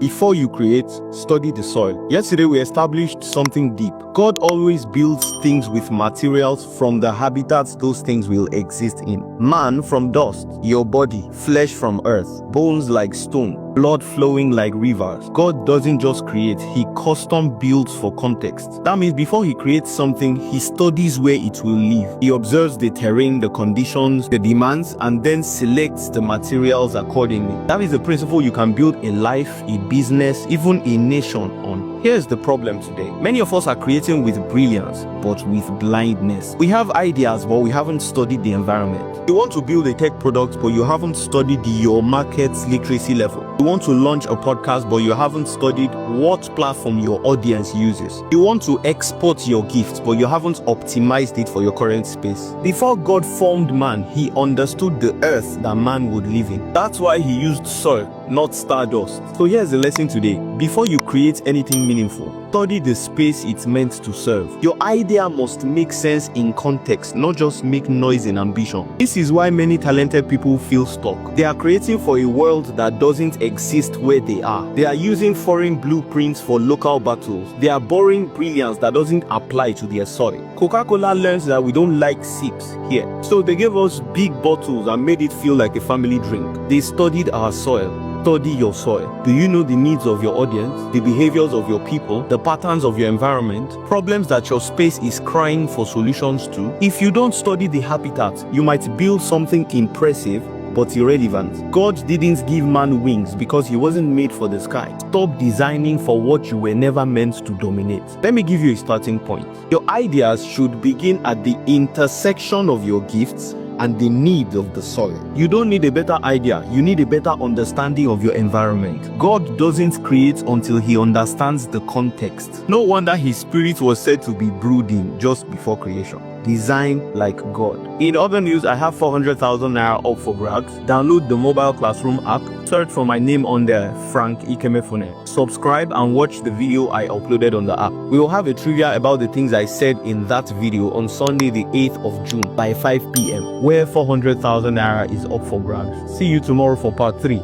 Before you create, study the soil. Yesterday we established something deep. God always builds things with materials from the habitats those things will exist in. Man from dust, your body, flesh from earth, bones like stone, blood flowing like rivers. God doesn't just create, he custom builds for context. That means before he creates something, he studies where it will live. He observes the terrain, the conditions, the demands, and then selects the materials accordingly. That is the principle you can build a life, a business, even a nation on. Here's the problem today. Many of us are creating with brilliance, but with blindness. We have ideas, but we haven't studied the environment. You want to build a tech product, but you haven't studied your market's literacy level. You want to launch a podcast, but you haven't studied what platform your audience uses. You want to export your gifts, but you haven't optimized it for your current space. Before God formed man, he understood the earth that man would live in. That's why he used soil, not stardust. So here's the lesson today. Before you create anything meaningful, study the space it's meant to serve. Your idea must make sense in context, not just make noise in ambition. This is why many talented people feel stuck. They are creating for a world that doesn't exist where they are. They are using foreign blueprints for local battles. They are borrowing brilliance that doesn't apply to their soil. Coca-Cola learns that we don't like sips here, so they gave us big bottles and made it feel like a family drink. They studied our soil. Study your soil. Do you know the needs of your audience, the behaviors of your people, the patterns of your environment, problems that your space is crying for solutions to? If you don't study the habitat, you might build something impressive but irrelevant. God didn't give man wings because he wasn't made for the sky. Stop designing for what you were never meant to dominate. Let me give you a starting point. Your ideas should begin at the intersection of your gifts and the need of the soil. You don't need a better idea, you need a better understanding of your environment. God doesn't create until he understands the context. No wonder his spirit was said to be brooding just before creation. Design like God. In other news, I have 400,000 naira up for grabs. Download the mobile classroom app, search for my name on there, Frank Ikemefune. Subscribe and watch the video I uploaded on the app. We will have a trivia about the things I said in that video on Sunday the 8th of June by 5 p.m. where 400,000 naira is up for grabs. See you tomorrow for part 3.